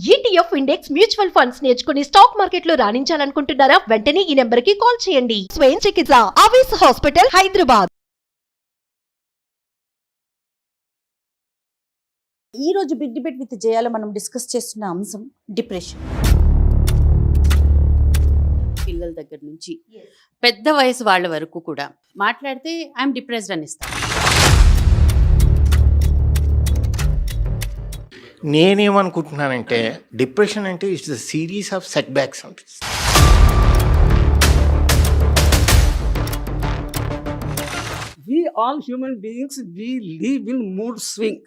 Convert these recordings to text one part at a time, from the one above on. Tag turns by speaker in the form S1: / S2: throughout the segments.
S1: ETF index mutual funds నేర్చుకుని stock market లో రాణించాలనుకుంటున్నారా? వెంటనే ఈ నెంబర్ కి కాల్ చేయండి. స్వయం చికిత్స ఆవేశ హాస్పిటల్ హైదరాబాద్.
S2: ఈ రోజు బిగ్ డిబేట్ విత్ జయాలో మనం డిస్కస్ చేస్తున్న అంశం డిప్రెషన్.
S3: పిల్లల దగ్గర నుంచి పెద్ద వయసు వాళ్ళ వరకు కూడా మాట్లాడితే ఐఎమ్ డిప్రెస్డ్ అని ఇస్తాను.
S4: నేనేమనుకుంటున్నానంటే డిప్రెషన్ అంటే it's the series of set backs ఉంటుంది.
S5: We all human beings, we live in mood swing.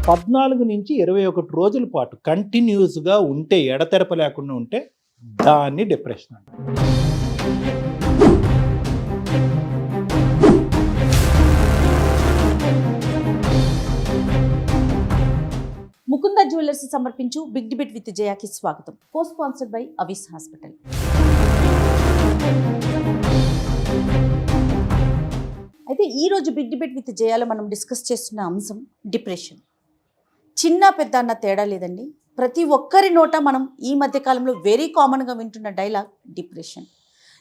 S6: పద్నాలుగు నుంచి 21 రోజుల పాటు కంటిన్యూస్గా ఉంటే, ఎడతెరప లేకుండా ఉంటే దాన్ని డిప్రెషన్ అంటారు.
S2: ముకుంద జ్యువెలర్స్ సమర్పించు బిగ్ డిబేట్ విత్ జయాకి స్వాగతం. Co sponsored by Avis hospital. అయితే ఈ రోజు బిగ్ డిబేట్ విత్ జయాలో మనం డిస్కస్ చేస్తున్న అంశం డిప్రెషన్. చిన్న పెద్ద అన్న తేడా లేదండి. ప్రతి ఒక్కరి నోట మనం ఈ మధ్య కాలంలో వెరీ కామన్గా వింటున్న డైలాగ్ డిప్రెషన్.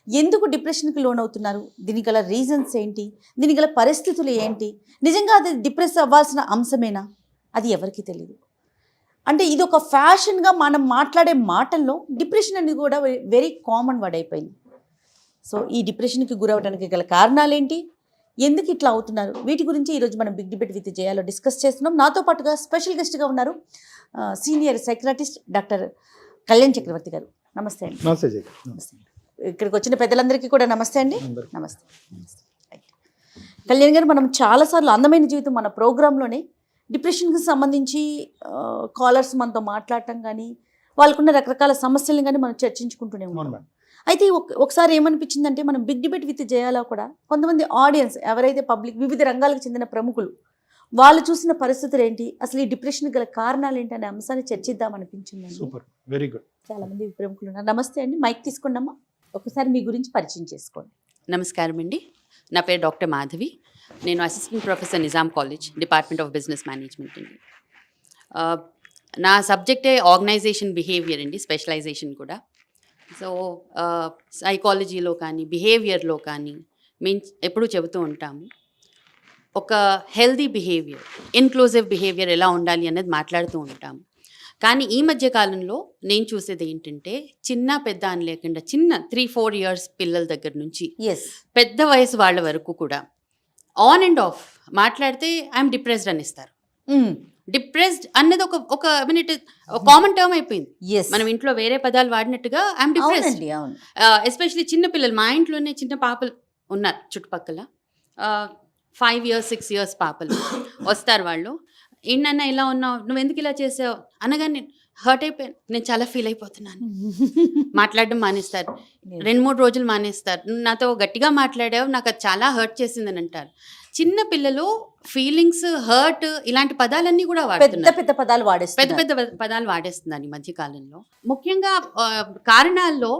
S2: ఎందుకు డిప్రెషన్కి లోనవుతున్నారు? దీనికి గల రీజన్స్ ఏంటి? దీనికి గల పరిస్థితులు ఏంటి? నిజంగా అది డిప్రెస్ అవ్వాల్సిన అంశమేనా? అది ఎవరికి తెలియదు. అంటే ఇది ఒక ఫ్యాషన్గా మనం మాట్లాడే మాటల్లో డిప్రెషన్ అనేది కూడా వెరీ కామన్ వర్డ్ అయిపోయింది. సో ఈ డిప్రెషన్కి గురవడానికి గల కారణాలు ఏంటి? ఎందుకు ఇట్లా అవుతున్నారు? వీటి గురించి ఈరోజు మనం బిగ్ డిబేట్ విత్ జయాలో డిస్కస్ చేస్తున్నాం. నాతో పాటుగా స్పెషల్ గెస్ట్గా ఉన్నారు సీనియర్ సైక్రాటిస్ట్ డాక్టర్ కళ్యాణ్ చక్రవర్తి గారు. నమస్తే అండి.
S6: నమస్తే జయ.
S2: నమస్తే. ఇక్కడికి వచ్చిన పెద్దలందరికీ కూడా నమస్తే అండి. నమస్తే. కళ్యాణ్ గారు, మనం చాలాసార్లు అందమైన జీవితం మన ప్రోగ్రాంలోనే డిప్రెషన్కి సంబంధించి కాలర్స్ మనతో మాట్లాడటం కానీ, వాళ్ళకున్న రకరకాల సమస్యలను కానీ మనం చర్చించుకుంటూనే ఉన్నాం. అయితే ఒకసారి ఏమనిపించిందంటే, మనం బిగ్ డిబేట్ విత్ జయాలో కూడా కొంతమంది ఆడియన్స్, ఎవరైతే పబ్లిక్, వివిధ రంగాలకు చెందిన ప్రముఖులు, వాళ్ళు చూసిన పరిస్థితులు ఏంటి, అసలు ఈ డిప్రెషన్ గల కారణాలు ఏంటి అనే అంశాన్ని చర్చిద్దాం అనిపించింది.
S6: Super, very good.
S2: చాలా మంది ప్రముఖులు ఉన్నారు. నమస్తే అండి. మైక్ తీసుకున్నామా? ఒకసారి మీ గురించి పరిచయం చేసుకోండి.
S3: నమస్కారం అండి, నా పేరు డాక్టర్ మాధవి. నేను assistant professor Nizam college, department of business management అండి. నా సబ్జెక్టే ఆర్గనైజేషన్ బిహేవియర్ అండి, స్పెషలైజేషన్ కూడా. సో సైకాలజీలో కానీ బిహేవియర్లో కానీ మేము ఎప్పుడూ చెబుతూ ఉంటాము, ఒక హెల్దీ బిహేవియర్, ఇన్క్లూజివ్ బిహేవియర్ ఎలా ఉండాలి అనేది మాట్లాడుతూ ఉంటాము. కానీ ఈ మధ్య కాలంలో నేను చూసేది ఏంటంటే, చిన్న పెద్ద అని లేకుండా చిన్న 3-4 ఇయర్స్ పిల్లల దగ్గర నుంచి పెద్ద వయసు వాళ్ళ వరకు కూడా ఆన్ అండ్ ఆఫ్ మాట్లాడితే ఐఎమ్ డిప్రెస్డ్ అని ఇస్తారు. డిప్రెస్డ్ అన్నది ఒక కామన్ టర్మ్ అయిపోయింది. మనం ఇంట్లో వేరే పదాలు వాడినట్టుగా ఐఎమ్ డిప్రెస్డ్. ఎస్పెషలీ చిన్న పిల్లలు, మా ఇంట్లోనే చిన్న పాపలు ఉన్నారు చుట్టుపక్కల, 5 years 6 years పాపలు వస్తారు. వాళ్ళు, ఏంటన్నా ఇలా ఉన్నావు, నువ్వు ఎందుకు ఇలా చేసావు అనగానే హర్ట్ అయిపోయాను, నేను చాలా ఫీల్ అయిపోతున్నాను, మాట్లాడడం మానేస్తారు. 2-3 రోజులు మానేస్తారు. నాతో గట్టిగా మాట్లాడావు, నాకు అది చాలా హర్ట్ చేసిందని అంటారు. చిన్న పిల్లలు ఫీలింగ్స్, హర్ట్, ఇలాంటి పదాలన్నీ కూడా వాడుతున్నారు.
S2: పెద్ద పదాలు వాడేస్తారు,
S3: పెద్ద పదాలు వాడేస్తున్నారు ఈ మధ్య కాలంలో. ముఖ్యంగా కారణాల్లో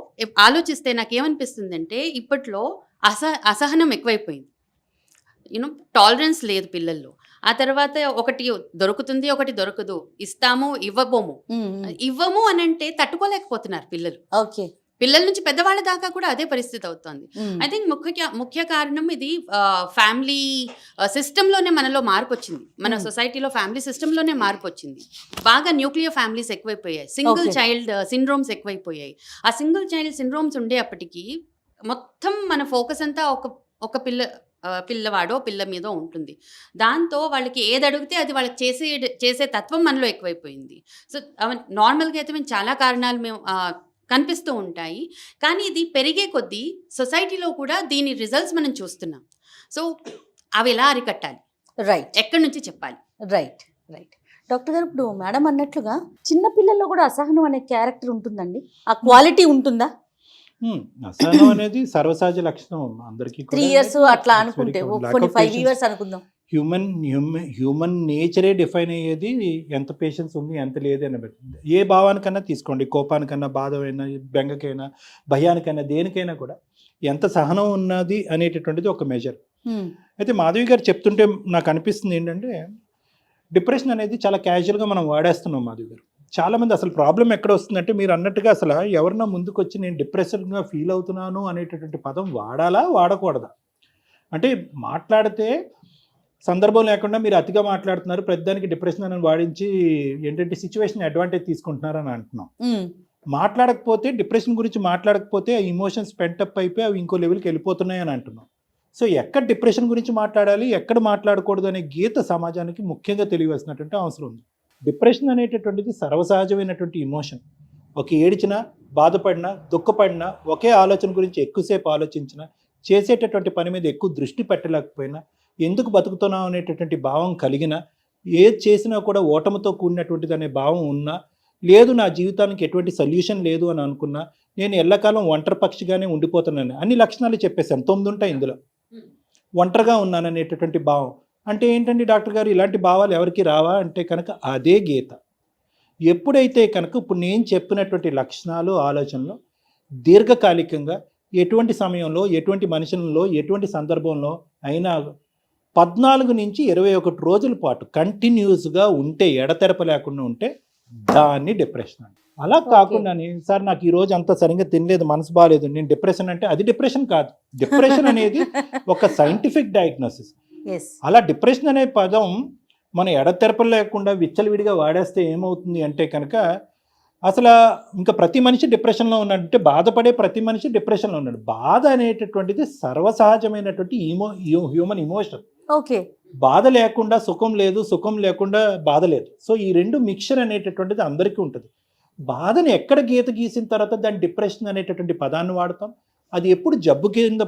S3: ఆలోచిస్తే నాకేమనిపిస్తుందంటే, ఇప్పట్లో అసహనం ఎక్కువైపోయింది. టాలరెన్స్ లేదు పిల్లల్లో. ఆ తర్వాత ఒకటి దొరుకుతుంది, ఒకటి దొరకదు, ఇస్తాము ఇవ్వము అని అంటే తట్టుకోలేకపోతున్నారు పిల్లలు.
S2: ఓకే,
S3: పిల్లల నుంచి పెద్దవాళ్ళ దాకా కూడా అదే పరిస్థితి అవుతుంది. ఐ థింక్ ముఖ్య కారణం ఇది ఫ్యామిలీ సిస్టంలోనే మనలో మార్పు వచ్చింది. మన సొసైటీలో ఫ్యామిలీ సిస్టంలోనే మార్పు వచ్చింది. బాగా న్యూక్లియర్ ఫ్యామిలీస్ ఎక్కువైపోయాయి, సింగిల్ చైల్డ్ సిండ్రోమ్స్ ఎక్కువైపోయాయి. ఆ సింగిల్ చైల్డ్ సిండ్రోమ్స్ ఉండేప్పటికీ మొత్తం మన ఫోకస్ అంతా ఒక పిల్లవాడో పిల్ల మీద ఉంటుంది. దాంతో వాళ్ళకి ఏది అడిగితే అది వాళ్ళకి చేసే తత్వం మనలో ఎక్కువైపోయింది. సో నార్మల్గా అయితే మేము చాలా కారణాలు కనిపిస్తూ ఉంటాయి. కానీ ఇది పెరిగే కొద్దీ సొసైటీలో కూడా దీని రిజల్ట్స్ మనం చూస్తున్నాం. సో అవి ఎలా అరికట్టాలి,
S2: రైట్,
S3: ఎక్కడి నుంచి చెప్పాలి?
S2: రైట్. డాక్టర్ గారు, ఇప్పుడు మేడం అన్నట్లుగా చిన్న పిల్లల్లో కూడా అసహనం అనే క్యారెక్టర్ ఉంటుందండి. ఆ క్వాలిటీ ఉంటుందా?
S6: అసహనం అనేది సర్వసహజ లక్షణం అందరికీ.
S2: 3 years అట్లా అనుకుంటే, 5 years అనుకుందాం.
S6: హ్యూమన్ నేచరే డిఫైన్ అయ్యేది ఎంత పేషెన్స్ ఉంది, ఎంత లేదు అని పెట్టింది. ఏ భావానికన్నా తీసుకోండి, కోపానికన్నా, బాధమైనా, బెంగకైనా, భయానికైనా, దేనికైనా కూడా ఎంత సహనం ఉన్నది అనేటటువంటిది ఒక మెజర్. అయితే మాధవి గారు చెప్తుంటే నాకు అనిపిస్తుంది ఏంటంటే డిప్రెషన్ అనేది చాలా క్యాజువల్గా మనం వాడేస్తున్నాం మాధవి గారు. చాలామంది అసలు ప్రాబ్లం ఎక్కడ వస్తుందంటే మీరు అన్నట్టుగా అసలు ఎవరన్నా ముందుకు వచ్చి నేను డిప్రెషన్గా ఫీల్ అవుతున్నాను అనేటటువంటి పదం వాడాలా వాడకూడదా, అంటే మాట్లాడితే సందర్భం లేకుండా మీరు అతిగా మాట్లాడుతున్నారు, ప్రతిదానికి డిప్రెషన్ అని వాడించి ఏంటంటే సిచ్యువేషన్ అడ్వాంటేజ్ తీసుకుంటున్నారని అంటున్నాం. మాట్లాడకపోతే డిప్రెషన్ గురించి మాట్లాడకపోతే ఆ ఇమోషన్స్ పెంటప్ అయిపోయి అవి ఇంకో లెవెల్కి వెళ్ళిపోతున్నాయి అని అంటున్నాం. సో ఎక్కడ డిప్రెషన్ గురించి మాట్లాడాలి, ఎక్కడ మాట్లాడకూడదు అనే గీత సమాజానికి ముఖ్యంగా తెలియవలసినటువంటి అవసరం ఉంది. డిప్రెషన్ అనేటటువంటిది సర్వసహజమైనటువంటి ఇమోషన్. ఒక ఏడిచినా, బాధపడినా, దుఃఖపడినా, ఒకే ఆలోచన గురించి ఎక్కువసేపు ఆలోచించినా, చేసేటటువంటి పని మీద ఎక్కువ దృష్టి పెట్టలేకపోయినా, ఎందుకు బతుకుతున్నాం అనేటటువంటి భావం కలిగినా, ఏది చేసినా కూడా ఓటమితో కూడినటువంటిది అనే భావం ఉన్నా, లేదు నా జీవితానికి ఎటువంటి సొల్యూషన్ లేదు అని అనుకున్నా, నేను ఎల్లకాలం ఒంటరి పక్షిగానే ఉండిపోతున్నాను అన్ని లక్షణాలు చెప్పేశాను. 9 ఉంటాయి ఇందులో. ఒంటరిగా ఉన్నాననేటటువంటి భావం అంటే ఏంటండి డాక్టర్ గారు, ఇలాంటి భావాలు ఎవరికి రావా అంటే కనుక అదే గీత. ఎప్పుడైతే కనుక ఇప్పుడు నేను చెప్పినటువంటి లక్షణాలు, ఆలోచనలు దీర్ఘకాలికంగా ఎటువంటి సమయంలో, ఎటువంటి మనుషులలో, ఎటువంటి సందర్భంలో అయినా 14 నుంచి 21 రోజుల పాటు కంటిన్యూస్గా ఉంటే, ఎడతెరప లేకుండా ఉంటే దాన్ని డిప్రెషన్ అండి. అలా కాకుండా సార్ నాకు ఈరోజు అంత సరిగ్గా తినలేదు, మనసు బాగాలేదు, నేను డిప్రెషన్ అంటే అది డిప్రెషన్ కాదు. డిప్రెషన్ అనేది ఒక సైంటిఫిక్ డయాగ్నోసిస్. అలా డిప్రెషన్ అనే పదం మనం ఎడతెరపలు లేకుండా విచ్చలవిడిగా వాడేస్తే ఏమవుతుంది అంటే కనుక అసలు ఇంకా ప్రతి మనిషి డిప్రెషన్లో ఉన్నాడు అంటే బాధపడే ప్రతి మనిషి డిప్రెషన్లో ఉన్నాడు. బాధ అనేటటువంటిది సర్వసహజమైనటువంటి హ్యూమన్ ఇమోషన్.
S2: ఓకే,
S6: బాధ లేకుండా సుఖం లేదు, సుఖం లేకుండా బాధ లేదు. సో ఈ రెండు మిక్చర్ అనేటటువంటిది అందరికీ ఉంటుంది. బాధని ఎక్కడ గీత గీసిన తర్వాత దాన్ని డిప్రెషన్ అనేటటువంటి పదాన్ని వాడతాం. అది ఎప్పుడు జబ్బు కింద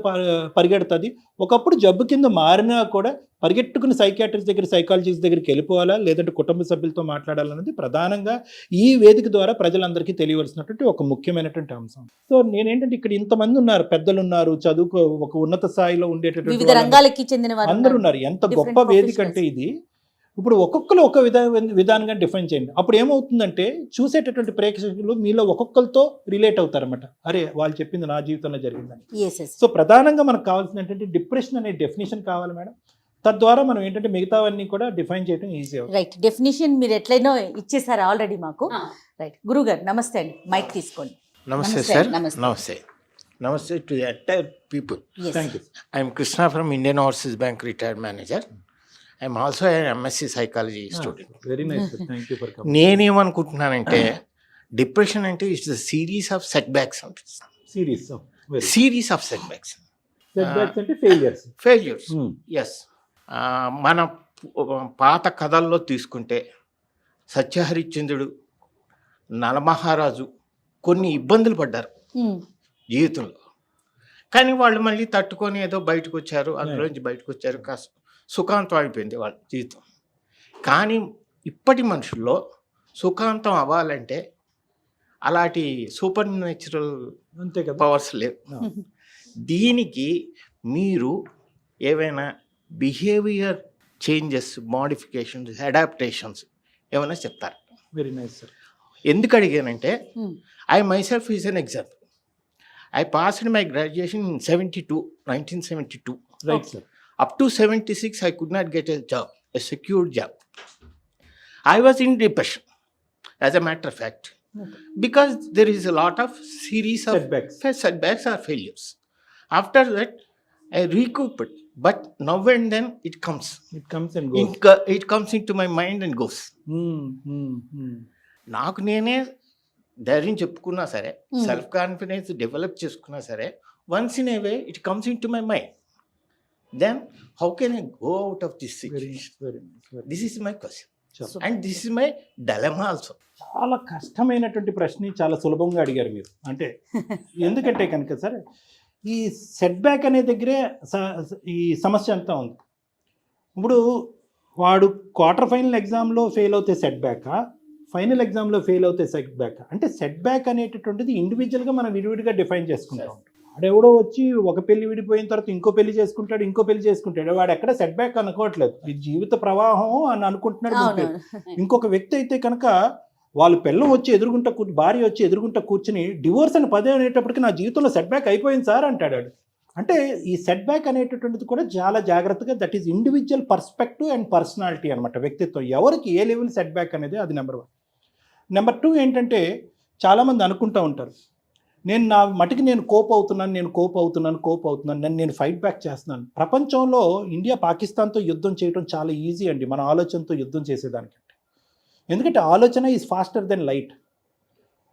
S6: పరిగెడుతుంది. ఒకప్పుడు జబ్బు కింద మారినా కూడా పరిగెట్టుకుని సైకియాట్రిస్ట్ దగ్గర, సైకాలజిస్ట్ దగ్గరికి వెళ్ళిపోవాలా, లేదంటే కుటుంబ సభ్యులతో మాట్లాడాలన్నది ప్రధానంగా ఈ వేదిక ద్వారా ప్రజలందరికీ తెలియవలసినటువంటి ఒక ముఖ్యమైనటువంటి అంశం. సో నేనేంటంటే ఇక్కడ ఇంతమంది ఉన్నారు, పెద్దలు ఉన్నారు, చదువుకో ఒక ఉన్నత స్థాయిలో
S2: వివిధ
S6: ఉండేటటువంటి
S2: రంగాలకి చెందిన వారు
S6: అందరూ ఉన్నారు. ఎంత గొప్ప వేదిక అంటే ఇది. ఇప్పుడు ఒక్కొక్కరు ఒక విధానంగా డిఫైన్ చేయండి. అప్పుడు ఏమవుతుందంటే చూసేటటువంటి ప్రేక్షకులు మీలో ఒక్కొక్కరితో రిలేట్ అవుతారన్నమాట. అరే వాళ్ళు చెప్పింది నా జీవితంలో జరిగిందని. సో ప్రధానంగా మనకు కావాల్సిన ఏంటంటే డిప్రెషన్ అనే డెఫినేషన్ కావాలి మేడం. తద్వారా మనం ఏంటంటే మిగతావన్నీ కూడా డిఫైన్ చేయడం ఈజీ అవుతుంది.
S2: రైట్, డెఫినేషన్ మీరు ఎట్లయినా ఇచ్చేసారు ఆల్రెడీ మాకు. రైట్, గురువు గారు నమస్తే అండి, మైక్ తీసుకోండి.
S4: నమస్తే సార్. నమస్తే. నమస్తే to the entire people.
S6: Thank you.
S4: I'm Krishna from Indian Overseas Bank retired manager. I'm also MSc psychology student.
S6: Very nice, thank you for coming.
S4: నేనేమనుకుంటున్నానంటే డిప్రెషన్ అంటే it's the series of setbacks అనిపిస్తుంది. Series of setbacks.
S6: అంటే failures.
S4: Yes. మన పాత కథల్లో తీసుకుంటే సత్యహరిశ్చంద్రుడు, నలమహారాజు కొన్ని ఇబ్బందులు పడ్డారు జీవితంలో. కానీ వాళ్ళు మళ్ళీ తట్టుకొని ఏదో బయటకు వచ్చారు, అందులోంచి బయటకు వచ్చారు, కాస్త సుఖాంతం అయిపోయింది వాళ్ళ జీవితం. కానీ ఇప్పటి మనుషుల్లో సుఖాంతం అవ్వాలంటే అలాంటి సూపర్ న్యాచురల్
S6: అంతే కదా
S4: పవర్స్ లేవు. దీనికి మీరు ఏవైనా బిహేవియర్ చేంజెస్, మోడిఫికేషన్స్, అడాప్టేషన్స్ ఏమైనా చెప్తారు?
S6: Very nice sir.
S4: ఎందుకు అడిగానంటే I myself is an example. I passed my graduation in 1972.
S6: Right sir.
S4: Up to 76, I could not get a job, a secured job. I was in depression, as a matter of fact, because there is a lot of series of setbacks or failures. After that, I recouped, but now and then it comes.
S6: It comes and goes.
S4: It comes into my mind and goes. నాకు నేనే ధైర్యం చెప్పుకున్నా సరే, self confidence develop చేసుకున్నా సరే, once in a way it comes in to my mind. Then how can I go out of this situation? This is my question. And this is my dilemma also.
S6: చాలా కష్టమైనటువంటి ప్రశ్న చాలా సులభంగా అడిగారు మీరు. అంటే ఎందుకంటే కనుక సార్ ఈ సెట్ బ్యాక్ అనే దగ్గరే ఈ సమస్య అంతా ఉంది. ఇప్పుడు వాడు క్వార్టర్ ఫైనల్ ఎగ్జామ్లో ఫెయిల్ అవుతే సెట్ బ్యాకా, ఫైనల్ ఎగ్జామ్లో ఫెయిల్ అవుతే సెట్ బ్యాకా? అంటే సెట్ బ్యాక్ అనేటటువంటిది ఇండివిజువల్గా మనం విడివిడిగా డిఫైన్ చేసుకుంటాం. వాడెవడో వచ్చి ఒక పెళ్లి విడిపోయిన తర్వాత ఇంకో పెళ్లి చేసుకుంటాడు, వాడు ఎక్కడ సెట్ బ్యాక్ అనుకోవట్లేదు, ఈ జీవిత ప్రవాహం అని అనుకుంటున్నాడు. ఇంకొక వ్యక్తి అయితే కనుక వాళ్ళు పిల్లం వచ్చి ఎదురుగుంట భార్య వచ్చి ఎదురుగుంట కూర్చుని డివోర్స్ అని పదే అనేటప్పటికి నా జీవితంలో సెట్ బ్యాక్ అయిపోయింది సార్ అంటాడు. అంటే ఈ సెట్ బ్యాక్ అనేటటువంటిది కూడా చాలా జాగ్రత్తగా that is individual perspective and personality అనమాట, వ్యక్తిత్వం. ఎవరికి ఏ లెవెల్ సెట్ బ్యాక్ అనేది అది నెంబర్ 1. నెంబర్ 2 ఏంటంటే చాలామంది అనుకుంటూ ఉంటారు, నేను నా మటుకి నేను కోప్ అవుతున్నాను, నేను ఫైట్ బ్యాక్ చేస్తున్నాను. ప్రపంచంలో ఇండియా పాకిస్తాన్తో యుద్ధం చేయడం చాలా ఈజీ అండి, మన ఆలోచనతో యుద్ధం చేసేదానికంటే. ఎందుకంటే ఆలోచన ఈజ్ ఫాస్టర్ దెన్ లైట్.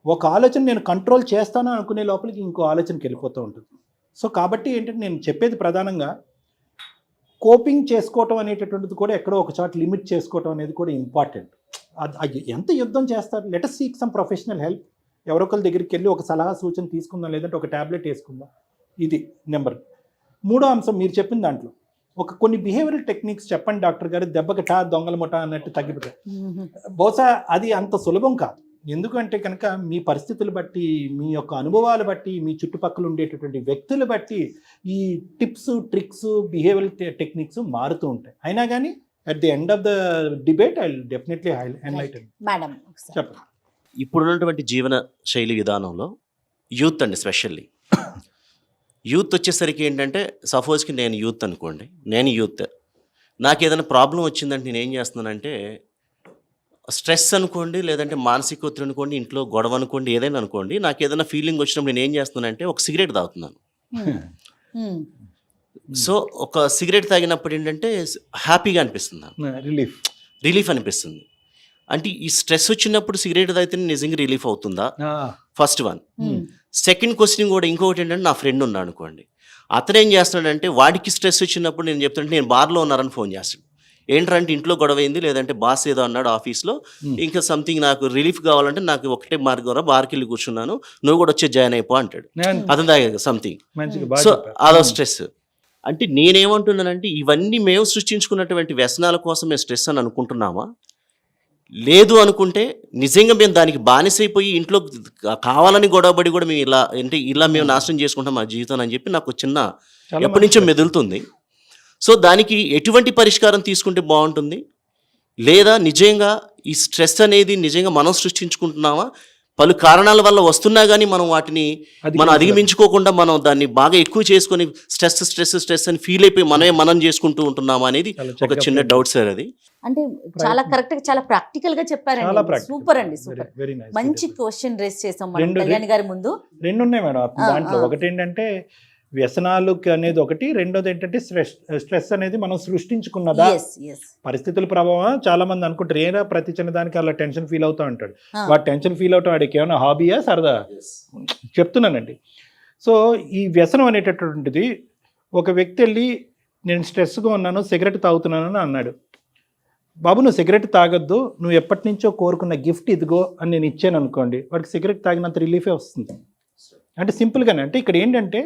S6: ఒక ఆలోచన నేను కంట్రోల్ చేస్తాను అనుకునే లోపలికి ఇంకో ఆలోచనకి వెళ్ళిపోతూ ఉంటుంది. సో కాబట్టి ఏంటంటే నేను చెప్పేది ప్రధానంగా కోపింగ్ చేసుకోవటం అనేటటువంటిది కూడా ఎక్కడో ఒక చోట లిమిట్ చేసుకోవటం అనేది కూడా ఇంపార్టెంట్. అది ఎంత యుద్ధం చేస్తారు, let us seek some professional help. ఎవరొకరి దగ్గరికి వెళ్ళి ఒక సలహా సూచన తీసుకుందాం, లేదంటే ఒక ట్యాబ్లెట్ వేసుకుందాం. ఇది నెంబర్. 3వ అంశం మీరు చెప్పిన దాంట్లో కొన్ని బిహేవియరల్ టెక్నిక్స్ చెప్పండి డాక్టర్ గారు, దెబ్బకి దొంగల ముఠ అన్నట్టు తగ్గిపోతాయి. బహుశా అది అంత సులభం కాదు. ఎందుకంటే కనుక మీ పరిస్థితులు బట్టి, మీ యొక్క అనుభవాలు బట్టి, మీ చుట్టుపక్కల ఉండేటటువంటి వ్యక్తులు బట్టి ఈ టిప్స్, ట్రిక్స్, బిహేవియరల్ టెక్నిక్స్ మారుతూ ఉంటాయి. అయినా కానీ at the end of the debate I will definitely enlighten.
S2: Madam
S6: చెప్పండి.
S7: ఇప్పుడున్నటువంటి జీవన శైలి విధానంలో యూత్ అండి, స్పెషల్లీ యూత్ వచ్చేసరికి ఏంటంటే, సపోజ్కి నేను యూత్ అనుకోండి, నేను యూత్, నాకు ఏదైనా ప్రాబ్లం వచ్చిందంటే నేను ఏం చేస్తున్నానంటే, స్ట్రెస్ అనుకోండి, లేదంటే మానసిక ఒత్తిడి అనుకోండి, ఇంట్లో గొడవ అనుకోండి, ఏదైనా అనుకోండి, నాకు ఏదైనా ఫీలింగ్ వచ్చినప్పుడు నేను ఏం చేస్తున్నానంటే ఒక సిగరెట్ తాగుతున్నాను. సో ఒక సిగరెట్ తాగినప్పుడు ఏంటంటే హ్యాపీగా అనిపిస్తుంది, రిలీఫ్ అనిపిస్తుంది. అంటే ఈ స్ట్రెస్ వచ్చినప్పుడు సిగరెట్ తాగితే నిజంగా రిలీఫ్ అవుతుందా? First one. సెకండ్ క్వశ్చన్ కూడా ఇంకొకటి ఏంటంటే, నా ఫ్రెండ్ ఉన్నాడు అనుకోండి, అతను ఏం చేస్తున్నాడంటే వాడికి స్ట్రెస్ వచ్చినప్పుడు నేను చెప్తుంటే, నేను బార్లో ఉన్నారని ఫోన్ చేస్తాడు. ఏంటంటే ఇంట్లో గొడవ అయింది, లేదంటే బాస్ ఏదో అన్నాడు ఆఫీస్లో, ఇంకా సంథింగ్ నాకు రిలీఫ్ కావాలంటే నాకు ఒకటే మార్గం, బార్కి వెళ్ళి కూర్చున్నాను, నువ్వు కూడా వచ్చి జాయిన్ అయిపో అంటాడు. అతను తాగా సంథింగ్. సో అదో స్ట్రెస్. అంటే నేనేమంటున్నానంటే, ఇవన్నీ మేము సృష్టించుకున్నటువంటి వ్యసనాల కోసం మేము స్ట్రెస్ అని అనుకుంటున్నామా? లేదు అనుకుంటే నిజంగా మేము దానికి బానిసైపోయి ఇంట్లో కావాలని గొడవపడి కూడా మేము ఇలా మేము నాశనం చేసుకుంటాం మా జీవితం అని చెప్పి నాకు చిన్న ఎప్పటి నుంచో మెదులుతుంది. సో దానికి ఎటువంటి పరిష్కారం తీసుకుంటే బాగుంటుంది? లేదా నిజంగా ఈ స్ట్రెస్ అనేది నిజంగా మనం సృష్టించుకుంటున్నామా? పలు కారణాల వల్ల వస్తున్నా కానీ మనం వాటిని అధిగమించుకోకుండా మనం దాన్ని బాగా ఎక్కువ చేసుకొని స్ట్రెస్ అని ఫీల్ అయిపోయి మనం చేసుకుంటూ ఉంటున్నామా అనేది ఒక చిన్న డౌట్ సార్. అది
S2: అంటే చాలా కరెక్ట్ గా, చాలా ప్రాక్టికల్ గా చెప్పారండి. సూపర్ అండి, సూపర్. మంచి క్వశ్చన్ రేస్ చేసాం మనం కళ్యాణ్ గారి ముందు.
S6: 2 ఉన్నాయి మేడం దాంట్లో. ఒకటి ఏంటంటే వ్యసనాలు అనేది ఒకటి, రెండోది ఏంటంటే స్ట్రెస్ అనేది మనం సృష్టించుకున్నదా, పరిస్థితుల ప్రభావం. చాలా మంది అనుకుంటారు ఏనా ప్రతి చిన్నదానికి అలా టెన్షన్ ఫీల్ అవుతా ఉంటాడు. వాడు టెన్షన్ ఫీల్ అవుతాం, వాడికి ఏమైనా హాబీయా సరదా? చెప్తున్నానండి. సో ఈ వ్యసనం అనేటటువంటిది, ఒక వ్యక్తి వెళ్ళి నేను స్ట్రెస్గా ఉన్నాను, సిగరెట్ తాగుతున్నానని అన్నాడు. బాబు నువ్వు సిగరెట్ తాగొద్దు, నువ్వు ఎప్పటి నుంచో కోరుకున్న గిఫ్ట్ ఇదిగో అని నేను ఇచ్చాను అనుకోండి, వాడికి సిగరెట్ తాగినంత రిలీఫే వస్తుంది. అంటే సింపుల్గానే. అంటే ఇక్కడ ఏంటంటే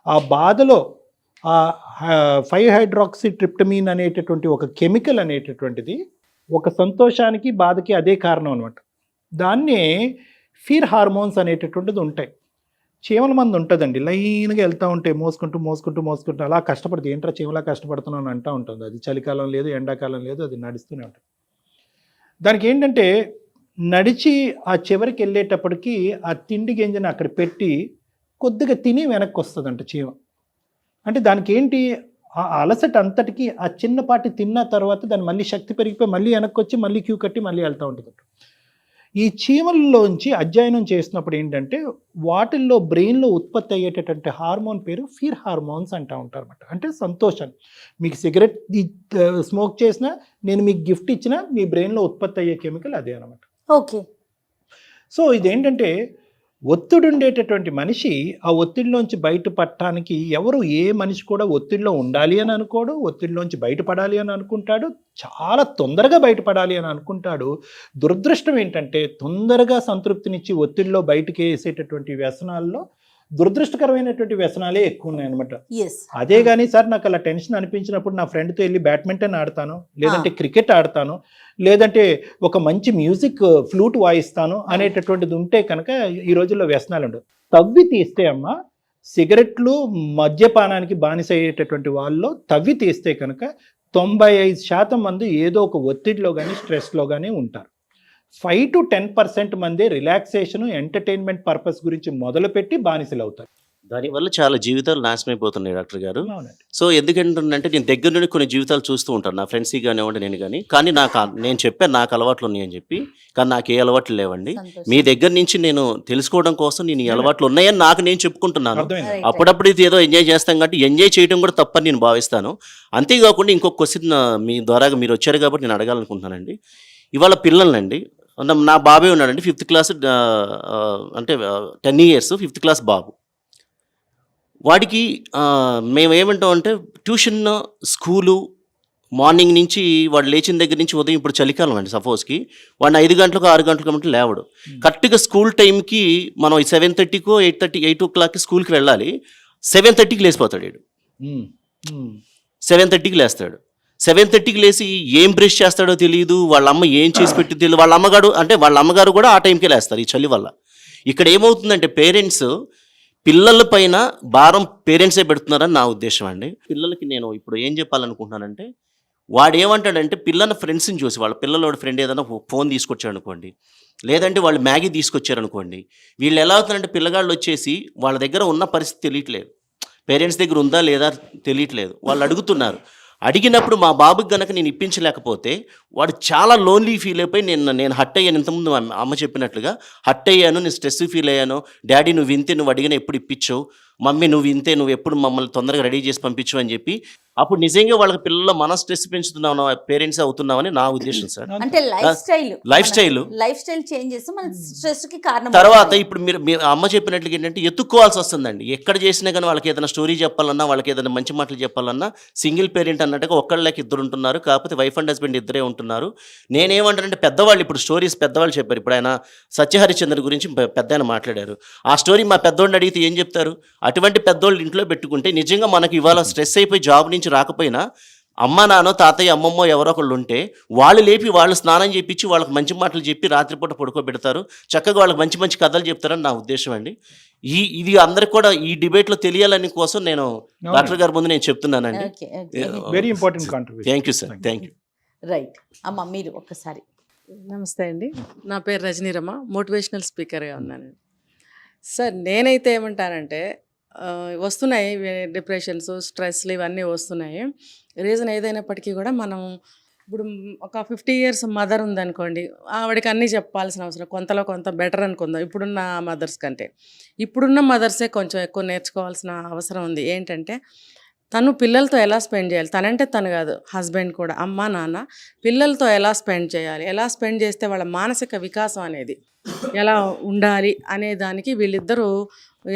S6: ఆ బాధలో ఆ 5-హైడ్రాక్సిట్రిప్టమిన్ అనేటటువంటి ఒక కెమికల్ అనేటటువంటిది ఒక సంతోషానికి బాధకి అదే కారణం అనమాట. దాన్నే ఫీర్ హార్మోన్స్ అనేటటువంటిది ఉంటాయి. చీమల మంది ఉంటుందండి, లైన్గా వెళ్తూ ఉంటాయి, మోసుకుంటూ అలా కష్టపడుతుంది. ఏంట్రా చీమలా కష్టపడుతున్నావు అని అంటూ ఉంటుంది. అది చలికాలం లేదు, ఎండాకాలం లేదు, అది నడుస్తూనే ఉంటుంది. దానికి ఏంటంటే నడిచి ఆ చివరికి వెళ్ళేటప్పటికి ఆ తిండి గింజని అక్కడ పెట్టి కొద్దిగా తిని వెనక్కి వస్తుందంట చీమ. అంటే దానికి ఏంటి, ఆ అలసట అంతటికి ఆ చిన్నపాటి తిన్న తర్వాత దాన్ని మళ్ళీ శక్తి పెరిగిపోయి మళ్ళీ వెనక్కి వచ్చి మళ్ళీ క్యూ కట్టి మళ్ళీ వెళ్తూ ఉంటుంది. ఈ చీమల్లోంచి అధ్యయనం చేసినప్పుడు ఏంటంటే వాటిల్లో బ్రెయిన్లో ఉత్పత్తి అయ్యేటటువంటి హార్మోన్ పేరు ఫీర్ హార్మోన్స్ అంటూ ఉంటారు అనమాట. అంటే సంతోషం. మీకు సిగరెట్ స్మోక్ చేసినా, నేను మీకు గిఫ్ట్ ఇచ్చినా, మీ బ్రెయిన్లో ఉత్పత్తి అయ్యే కెమికల్ అదే అనమాట.
S2: ఓకే.
S6: సో ఇదేంటంటే ఒత్తిడి ఉండేటటువంటి మనిషి ఆ ఒత్తిడిలోంచి బయటపడటానికి, ఏ మనిషి కూడా ఒత్తిడిలో ఉండాలి అని అనుకోడు, ఒత్తిడిలోంచి బయటపడాలి అని అనుకుంటాడు, చాలా తొందరగా బయటపడాలి అని అనుకుంటాడు. దురదృష్టం ఏంటంటే తొందరగా సంతృప్తినిచ్చి ఒత్తిడిలో బయటకు వేసేటటువంటి వ్యసనాల్లో దురదృష్టకరమైనటువంటి వ్యసనాలే ఎక్కువ ఉన్నాయి అనమాట. అదే కానీ సార్ నాకు అలా టెన్షన్ అనిపించినప్పుడు నా ఫ్రెండ్తో వెళ్ళి బ్యాడ్మింటన్ ఆడతాను, లేదంటే క్రికెట్ ఆడతాను, లేదంటే ఒక మంచి మ్యూజిక్ ఫ్లూట్ వాయిస్తాను అనేటటువంటిది ఉంటే కనుక ఈ రోజుల్లో వ్యసనాలు ఉండవు. తవ్వి తీస్తే అమ్మ సిగరెట్లు మద్యపానానికి బానిస అయ్యేటటువంటి వాళ్ళలో తవ్వి తీస్తే కనుక 95% మంది ఏదో ఒక ఒత్తిడిలో కానీ స్ట్రెస్లో కానీ ఉంటారు. 5 to 10% మంది రిలాక్సేషన్, ఎంటర్టైన్మెంట్ పర్పస్ గురించి మొదలుపెట్టి బానిసలు అవుతారు.
S7: దానివల్ల చాలా జీవితాలు నాశనం అయిపోతున్నాయి డాక్టర్ గారు.
S6: అవునండి.
S7: సో ఎందుకంటే నేను దగ్గర నుండి కొన్ని జీవితాలు చూస్తూ ఉంటాను, నా ఫ్రెండ్స్కి కానివ్వండి నేను కానీ. కానీ నేను చెప్పాను నాకు అలవాట్లు ఉన్నాయని చెప్పి, కానీ నాకు ఏ అలవాట్లు లేవండి.
S2: సంతోషం.
S7: మీ దగ్గర నుంచి నేను తెలుసుకోవడం కోసం నేను ఈ అలవాట్లు ఉన్నాయని నాకు నేను చెప్పుకుంటున్నాను.
S6: అర్థమైంది.
S2: Right.
S7: అప్పుడప్పుడు ఇది ఏదో ఎంజాయ్ చేస్తాం కాబట్టి ఎంజాయ్ చేయడం కూడా తప్పని నేను భావిస్తాను. అంతేకాకుండా ఇంకొక క్వశ్చన్ మీ ద్వారా మీరు వచ్చారు కాబట్టి నేను అడగాలనుకుంటున్నానండి. ఇవాళ పిల్లలండి, నా బాబే ఉన్నాడండి 5th క్లాస్, అంటే 10 years 5th క్లాస్ బాబు. వాడికి మేము ఏమంటాం అంటే ట్యూషన్, స్కూలు, మార్నింగ్ నుంచి వాడు లేచిన దగ్గర నుంచి ఉదయం, ఇప్పుడు చలికాలం అండి సపోజ్కి, వాడిని 5 గంటలకు 6 గంటలకు అంటే లేవడు. కరెక్ట్గా స్కూల్ టైంకి మనం 7:30కో 8 o'clockకి స్కూల్కి వెళ్ళాలి. 7:30కి లేచిపోతాడు వీడు. 7:30కి లేస్తాడు. 7:30కి లేచి ఏం బ్రష్ చేస్తాడో తెలియదు, వాళ్ళ అమ్మ ఏం చేసి పెట్టి తెలియదు. వాళ్ళ అమ్మగారు కూడా ఆ టైంకే లేస్తారు ఈ చలి వల్ల. ఇక్కడ ఏమవుతుందంటే పేరెంట్స్ పిల్లల పైన భారం పేరెంట్సే పెడుతున్నారని నా ఉద్దేశం అండి. పిల్లలకి నేను ఇప్పుడు ఏం చెప్పాలనుకుంటున్నానంటే, వాడు ఏమంటాడంటే పిల్లల ఫ్రెండ్స్ని చూసి, వాళ్ళ పిల్లల ఫ్రెండ్ ఏదైనా ఫోన్ తీసుకొచ్చాడు అనుకోండి, లేదంటే వాళ్ళు మ్యాగీ తీసుకొచ్చారు అనుకోండి, వీళ్ళు ఎలా అవుతున్నారంటే పిల్లగాళ్ళు వచ్చేసి వాళ్ళ దగ్గర ఉన్న పరిస్థితి తెలియట్లేదు, పేరెంట్స్ దగ్గర ఉందా లేదా తెలియట్లేదు, వాళ్ళు అడుగుతున్నారు. అడిగినప్పుడు మా బాబుకి గనక నేను ఇప్పించలేకపోతే వాడు చాలా లోన్లీ ఫీల్ అయిపోయి నేను హట్ అయ్యాను. ఇంతకుముందు అమ్మ చెప్పినట్లుగా హట్ అయ్యాను, నేను స్ట్రెస్ ఫీల్ అయ్యాను. డాడీ నువ్వు వింతే, నువ్వు అడిగిన ఎప్పుడు ఇప్పించవు, మమ్మీ నువ్వు వింతే, నువ్వు ఎప్పుడు మమ్మల్ని తొందరగా రెడీ చేసి పంపించు అని చెప్పి, అప్పుడు నిజంగా వాళ్ళకి పిల్లల మన స్ట్రెస్ పెంచుతున్నాం పేరెంట్స్ అవుతున్నామని నా ఉద్దేశం సార్.
S2: అంటే లైఫ్ స్టైల్ చేంజెస్ మన స్ట్రెస్ కి కారణం.
S7: తర్వాత ఇప్పుడు మీరు అమ్మ చెప్పినట్లుగా ఏంటంటే ఎత్తుక్కోవాల్సి వస్తుందండి. ఎక్కడ చేసినా కానీ వాళ్ళకి ఏదైనా స్టోరీ చెప్పాలన్నా, వాళ్ళకి ఏదైనా మంచి మాటలు చెప్పాలన్నా, సింగిల్ పేరెంట్ అన్నట్టుగా ఒక్కళ్ళకి 2 ఉంటున్నారు, కాకపోతే వైఫ్ అండ్ హస్బెండ్ 2 ఉంటున్నారు. నేనేమంటానంటే పెద్దవాళ్ళు ఇప్పుడు స్టోరీస్ పెద్దవాళ్ళు చెప్పారు. ఇప్పుడు ఆయన సత్యహరిచంద్ర గురించి పెద్ద ఆయన మాట్లాడారు. ఆ స్టోరీ మా పెద్దోడిని అడిగితే ఏం చెప్తారు? అటువంటి పెద్దోళ్ళు ఇంట్లో పెట్టుకుంటే నిజంగా మనకి ఇవాళ స్ట్రెస్ అయిపోయి జాబ్ నుంచి రాకపోయినా అమ్మ, నాన్న, తాతయ్య, అమ్మమ్మో ఎవరో ఒకళ్ళు ఉంటే వాళ్ళు లేపి వాళ్ళు స్నానం చేయించి వాళ్ళకి మంచి మాటలు చెప్పి రాత్రిపూట పడుకోబెడతారు, చక్కగా వాళ్ళకి మంచి మంచి కథలు చెప్తారని నా ఉద్దేశం అండి. ఇది అందరికి కూడా ఈ డిబేట్లో తెలియాలని కోసం నేను డాక్టర్ గారి ముందు నేను చెప్తున్నానండి.
S6: Very important contribution.
S7: Thank you sir, thank you.
S2: Right అమ్మ, మీరు ఒక్కసారి.
S8: నమస్తే అండి, నా పేరు రజనీరమ్మ, మోటివేషనల్ స్పీకర్గా ఉన్నానండి. సార్ నేనైతే ఏమంటానంటే వస్తున్నాయి డిప్రెషన్స్, స్ట్రెస్లు ఇవన్నీ వస్తున్నాయి. రీజన్ ఏదైనప్పటికీ కూడా మనం ఇప్పుడు ఒక 50 years మదర్ ఉందనుకోండి, ఆవిడకి అన్నీ చెప్పాల్సిన అవసరం, కొంతలో కొంత బెటర్ అనుకుందాం ఇప్పుడున్న మదర్స్ కంటే. ఇప్పుడున్న మదర్సే కొంచెం ఎక్కువ నేర్చుకోవాల్సిన అవసరం ఉంది. ఏంటంటే తను పిల్లలతో ఎలా స్పెండ్ చేయాలి, తనంటే తను కాదు, హస్బెండ్ కూడా, అమ్మ నాన్న పిల్లలతో ఎలా స్పెండ్ చేయాలి, ఎలా స్పెండ్ చేస్తే వాళ్ళ మానసిక వికాసం అనేది ఎలా ఉండాలి అనే దానికి వీళ్ళిద్దరూ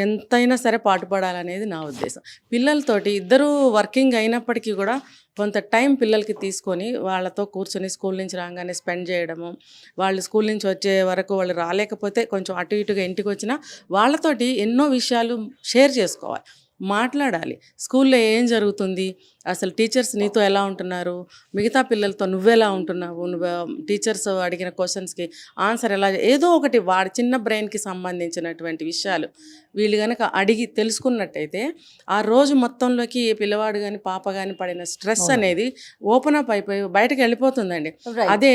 S8: ఎంతైనా సరే పాటుపడాలనేది నా ఉద్దేశం. పిల్లలతోటి ఇద్దరూ వర్కింగ్ అయినప్పటికీ కూడా కొంత టైం పిల్లలకి తీసుకొని వాళ్ళతో కూర్చొని స్కూల్ నుంచి రాగానే స్పెండ్ చేయడము, వాళ్ళు స్కూల్ నుంచి వచ్చే వరకు వాళ్ళు రాలేకపోతే కొంచెం అటు ఇటుగా ఇంటికి వచ్చినా వాళ్ళతోటి ఎన్నో విషయాలు షేర్ చేసుకోవాలి, మాట్లాడాలి. స్కూల్లో ఏం జరుగుతుంది, అసలు టీచర్స్ నీతో ఎలా ఉంటున్నారు, మిగతా పిల్లలతో నువ్వెలా ఉంటున్నావు, నువ్వు టీచర్స్ అడిగిన క్వశ్చన్స్కి ఆన్సర్ ఎలా, ఏదో ఒకటి వాడి చిన్న బ్రెయిన్కి సంబంధించినటువంటి విషయాలు వీళ్ళు కనుక అడిగి తెలుసుకున్నట్టయితే ఆ రోజు మొత్తంలోకి పిల్లవాడు కానీ పాప కానీ పడిన స్ట్రెస్ అనేది ఓపెన్ అప్ అయిపోయి బయటకు వెళ్ళిపోతుందండి. అదే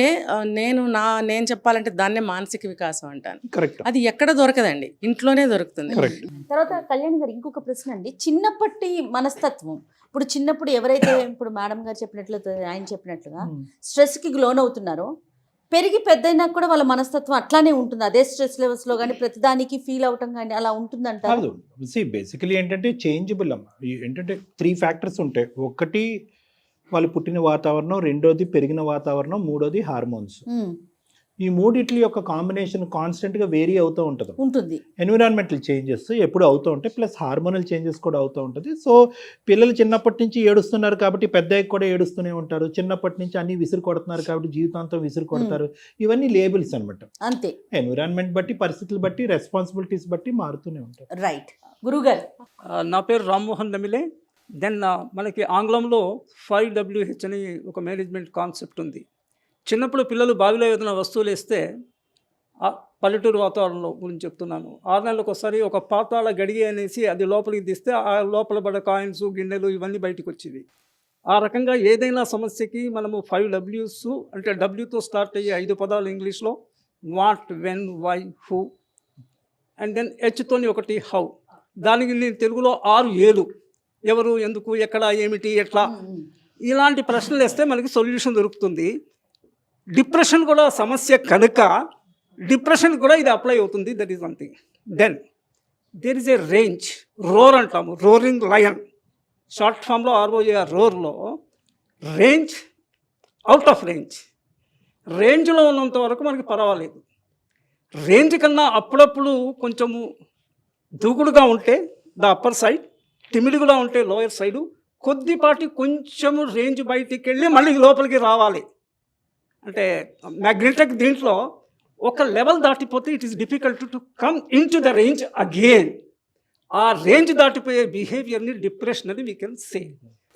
S8: నేను చెప్పాలంటే దాన్నే మానసిక వికాసం అంటాను. అది ఎక్కడ దొరకదండి, ఇంట్లోనే దొరుకుతుంది.
S2: తర్వాత కళ్యాణ్ గారు ఇంకొక ప్రశ్న అండి, చిన్నప్పటి మనస్తత్వం, ఇప్పుడు చిన్నప్పుడు ఎవరైతే ఇప్పుడు మేడం గారు చెప్పినట్లుగా ఆయన చెప్పినట్లుగా స్ట్రెస్కి లోన్ అవుతున్నారో, పెరిగి పెద్దయినా కూడా వాళ్ళ మనస్తత్వం అట్లానే ఉంటుంది, అదే స్ట్రెస్ లెవెల్స్లో కానీ ప్రతిదానికి ఫీల్ అవటం కానీ అలా ఉంటుందంటారు.
S6: బేసికలీ ఏంటంటే చేంజబుల్ అమ్మ. ఏంటంటే 3 factors ఉంటాయి. ఒకటి వాళ్ళు పుట్టిన వాతావరణం, రెండోది పెరిగిన వాతావరణం, మూడోది హార్మోన్స్. ఈ మూడిట్ల యొక్క కాంబినేషన్ కాన్స్టెంట్గా వేరీ అవుతూ ఉంటుంది. ఎన్విరాన్మెంటల్ చేంజెస్ ఎప్పుడు అవుతూ ఉంటాయి, ప్లస్ హార్మోనల్ చేంజెస్ కూడా అవుతూ ఉంటుంది. సో పిల్లలు చిన్నప్పటి నుంచి ఏడుస్తున్నారు కాబట్టి పెద్దయ్యకి కూడా ఏడుస్తూనే ఉంటారు, చిన్నప్పటి నుంచి అన్ని విసురు కొడుతున్నారు కాబట్టి జీవితాంతం విసురు కొడతారు. ఇవన్నీ లేబుల్స్ అనమాట.
S2: అంతే,
S6: ఎన్విరాన్మెంట్ బట్టి, పరిస్థితులు బట్టి, రెస్పాన్సిబిలిటీస్ బట్టి మారుతూనే ఉంటారు.
S2: రైట్ గురుగారు.
S5: నా పేరు రామ్మోహన్ నమిలే. దెన్ మనకి ఆంగ్లంలో 5WH అని ఒక మేనేజ్మెంట్ కాన్సెప్ట్ ఉంది. చిన్నప్పుడు పిల్లలు బావిలో ఏదైనా వస్తువులు వేస్తే, పల్లెటూరు వాతావరణంలో గురించి చెప్తున్నాను, 6 నెలలకు ఒకసారి ఒక పాతాళ గడిగే అనేసి అది లోపలికి తీస్తే ఆ లోపల పడే కాయిన్స్, గిన్నెలు ఇవన్నీ బయటకు వచ్చేవి. ఆ రకంగా ఏదైనా సమస్యకి మనము 5Ws అంటే డబ్ల్యూతో స్టార్ట్ అయ్యే 5 పదాలు ఇంగ్లీష్లో, what, when, why, who, and then హెచ్తోని ఒకటి హౌ. దానికి నేను తెలుగులో 6 ఏలు, ఎవరు, ఎందుకు, ఎక్కడ, ఏమిటి, ఎట్లా, ఇలాంటి ప్రశ్నలు వేస్తే మనకి సొల్యూషన్ దొరుకుతుంది. డిప్రెషన్ కూడా సమస్య కనుక డిప్రెషన్ కూడా ఇది అప్లై అవుతుంది. That is one thing. Then there is a range, roar అంటాము, రోరింగ్ లయన్, షార్ట్ ఫామ్లో ROAR, రోర్లో రేంజ్, అవుట్ ఆఫ్ రేంజ్. రేంజ్లో ఉన్నంత వరకు మనకి పర్వాలేదు. రేంజ్ కన్నా అప్పుడప్పుడు కొంచెము దూకుడుగా ఉంటే ద అప్పర్ సైడ్, తిమిడిగా ఉంటే లోయర్ సైడు, కొద్దిపాటి కొంచెము రేంజ్ బయటికి వెళ్ళి మళ్ళీ లోపలికి రావాలి. అంటే మ్యాగ్నెటిక్ దీంట్లో ఒక లెవెల్ దాటిపోతే it is difficult to come in to the range again. ఆ రేంజ్ దాటిపోయే బిహేవియర్ని డిప్రెషన్ అని వీ కెన్ సే.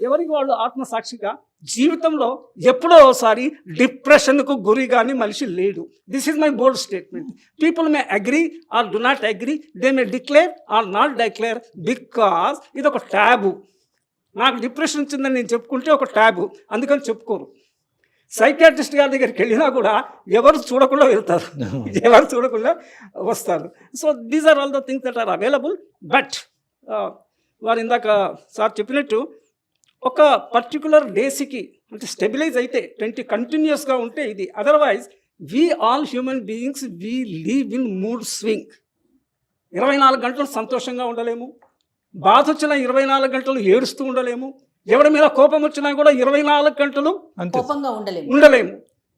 S5: ఎవరికి వాళ్ళు ఆత్మసాక్షిగా జీవితంలో ఎప్పుడో ఒకసారి డిప్రెషన్కు గురి కానీ మనిషి లేడు. This is my bold statement. People may agree or do not agree, they may declare or not declare, because ఇది ఒక ట్యాబు. నాకు డిప్రెషన్ వచ్చిందని నేను చెప్పుకుంటే ఒక ట్యాబు, అందుకని చెప్పుకోరు. సైకియాట్రిస్ట్ గారి దగ్గరికి వెళ్ళినా కూడా ఎవరు చూడకుండా వెళ్తారు, ఎవరు చూడకుండా వస్తారు. So these are all the things that are available. But వారు ఇందాక సార్ చెప్పినట్టు ఒక పర్టికులర్ డేస్కి అంటే స్టెబిలైజ్ అయితే 20 కంటిన్యూస్గా ఉంటే ఇది. Otherwise we all human beings we leave in mood swing. 24 గంటలు సంతోషంగా ఉండలేము, బాధ వచ్చిన 24 గంటలు ఏడుస్తూ ఉండలేము, ఎవరి మీద కోపం వచ్చినా కూడా 24 గంటలు
S2: కోపంగా
S5: ఉండలేము.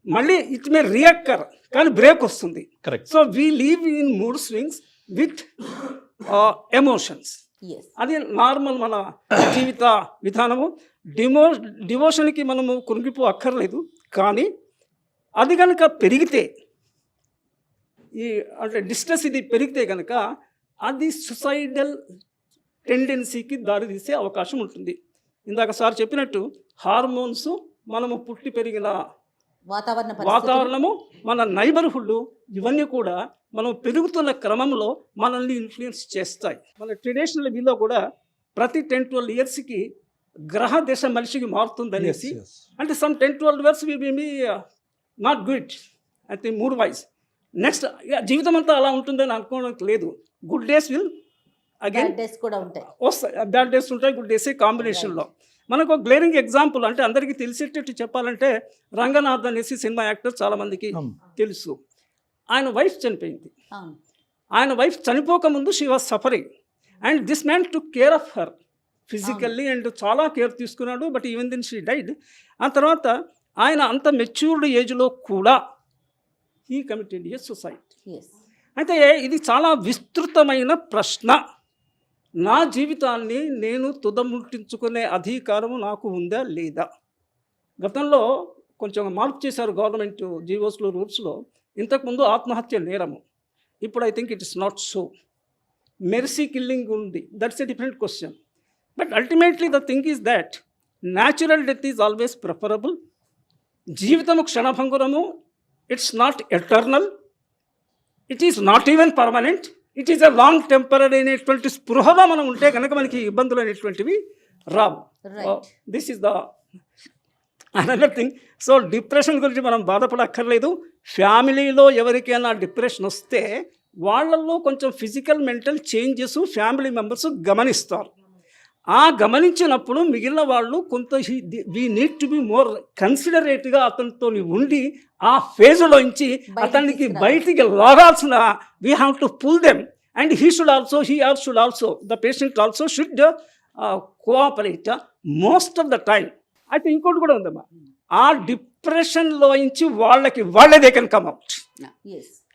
S5: మళ్ళీ ఇట్ మే రియాక్టర్, కానీ బ్రేక్ వస్తుంది.
S6: Correct.
S5: So we leave in mood swings with emotions. అది నార్మల్ మన జీవిత విధానము. డివోషన్కి మనము కృంగిపో అక్కర్లేదు. కానీ అది కనుక పెరిగితే, ఈ అంటే డిస్ట్రెస్ ఇది పెరిగితే కనుక అది సుసైడల్ టెండెన్సీకి దారితీసే అవకాశం ఉంటుంది. ఇందాక సార్ చెప్పినట్టు హార్మోన్స్, మనము పుట్టి పెరిగిన వాతావరణము, మన నైబర్హుడ్, ఇవన్నీ కూడా మనం పెరుగుతున్న క్రమంలో మనల్ని ఇన్ఫ్లుయెన్స్ చేస్తాయి. మన ట్రెడిషనల్ వీలో కూడా ప్రతి 10-12 ఇయర్స్కి గ్రహ దశ మనిషికి మారుతుందనేసి, అంటే some 10-12 years we be not good అయితే మూడ్ వైజ్. నెక్స్ట్ జీవితం అంతా అలా ఉంటుందని అనుకోవడం లేదు. గుడ్ డేస్ విల్ అగైన్ వస్తాయి, బ్యాడ్ డేస్ ఉంటాయి, గుడ్ డేస్ కాంబినేషన్లో. మనకు ఒక గ్లేరింగ్ ఎగ్జాంపుల్ అంటే అందరికీ తెలిసేటట్టు చెప్పాలంటే, రంగనాథ్ అనేసి సినిమా యాక్టర్ చాలామందికి తెలుసు. ఆయన వైఫ్ చనిపోయింది. ఆయన వైఫ్ చనిపోకముందు she was suffering and this man took care of her physically and చాలా కేర్ తీసుకున్నాడు. But even then she died. ఆ తర్వాత ఆయన అంత మెచ్యూర్డ్ ఏజ్లో కూడా హీ కమిటెడ్ ఎ సూసైడ్. అయితే ఇది చాలా విస్తృతమైన ప్రశ్న. నా జీవితాన్ని నేను తుదముట్టించుకునే అధికారము నాకు ఉందా లేదా? గతంలో కొంచెం మార్పు చేశారు గవర్నమెంట్ జీవోస్లో, రూల్స్లో. ఇంతకుముందు ఆత్మహత్య నేరము, ఇప్పుడు I think it is not so. Mercy killing ఉంది, that's a different question. But ultimately the thing is that natural death is always preferable. జీవితము క్షణభంగురము, it's not eternal, it is not even permanent, it is a long temporary అనేటువంటి స్పృహలో మనం ఉంటే కనుక మనకి ఇబ్బందులు అనేటువంటివి రావు. This is the another thing. So depression గురించి మనం బాధపడక్కర్లేదు. ఫ్యామిలీలో ఎవరికైనా డిప్రెషన్ వస్తే వాళ్ళల్లో కొంచెం physical mental changes family members గమనిస్తారు. ఆ గమనించినప్పుడు మిగిలిన వాళ్ళు కొంత we need to be more కన్సిడరేట్గా అతనితో ఉండి ఆ ఫేజ్లోంచి అతనికి బయటికి లాగాల్సిన we have to pull them and he should also the patient also should cooperate most of the time. అయితే ఇంకోటి కూడా ఉందమ్మా, ఆ డిప్రెషన్లోంచి వాళ్ళే దే కెన్ కమ్ అవుట్.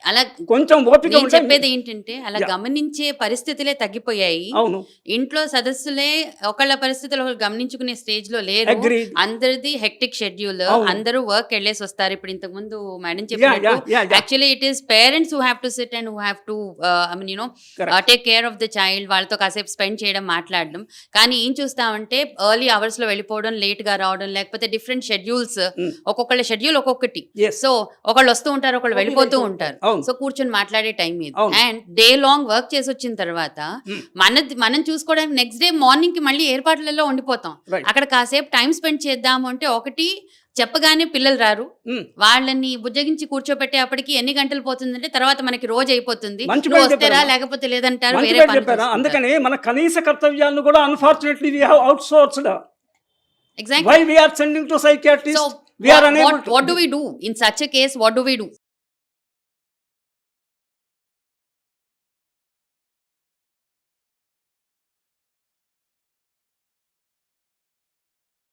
S3: అలా
S5: కొంచెం ఓపిక
S3: నేను చెప్పేది ఏంటంటే, అలా గమనించే పరిస్థితులే తగ్గిపోయాయి.
S5: అవును,
S3: ఇంట్లో సదస్సులే ఒకళ్ళ పరిస్థితులు గమనించుకునే స్టేజ్ లో లేరు. అందరిది హెక్టిక్ షెడ్యూల్, అందరూ వర్క్ వెళ్ళేసి వస్తారు. ఇప్పుడు ఇంతకు ముందు మేడం చెప్పినట్టు actually it is parents who have to SIT and who have to take care of the child. వాళ్ళతో కాసేపు స్పెండ్ చేయడం, మాట్లాడడం. కానీ ఏం చూస్తామంటే ఎర్లీ అవర్స్ లో వెళ్ళిపోవడం, లేట్ గా రావడం, లేకపోతే డిఫరెంట్ షెడ్యూల్స్, ఒక్కొక్కళ్ళ షెడ్యూల్ ఒక్కొక్కటి. సో ఒకళ్ళు వస్తూ ఉంటారు, ఒకళ్ళు వెళ్ళిపోతూ ఉంటారు. సో కూర్చొని మాట్లాడే టైం ఇది. అండ్ డే లాంగ్ వర్క్ చేసి వచ్చిన తర్వాత మనం చూసుకోవడానికి నెక్స్ట్ డే మార్నింగ్ కి మళ్ళీ ఏర్పాట్లలో ఉండిపోతాం. అక్కడ కాసేపు టైం స్పెండ్ చేద్దాము అంటే ఒకటి చెప్పగానే పిల్లలు రారు.
S5: ఉమ్.
S3: వాళ్ళని బుజ్జగించి కూర్చోబెట్టేప్పటికి ఎన్ని గంటలు పోతుందంటే తర్వాత మనకి రోజు అయిపోతుంది.
S5: మంచి
S3: నువ్వు
S5: point
S3: వస్తారా
S5: చెప్పారమ్మా.
S3: లేకపోతే లేదంటారు,
S5: మంచి
S3: వేరే
S5: point
S3: పని
S5: చెప్పారా?
S3: చూసుకుంటారు.
S5: అందుకని మన కనీస కర్తవ్యాలను కూడా unfortunately we have outsourced.
S3: Exactly.
S5: Why we are sending to
S3: So
S5: psychiatrist, we are unable
S3: what do we do in such a case? What do we do?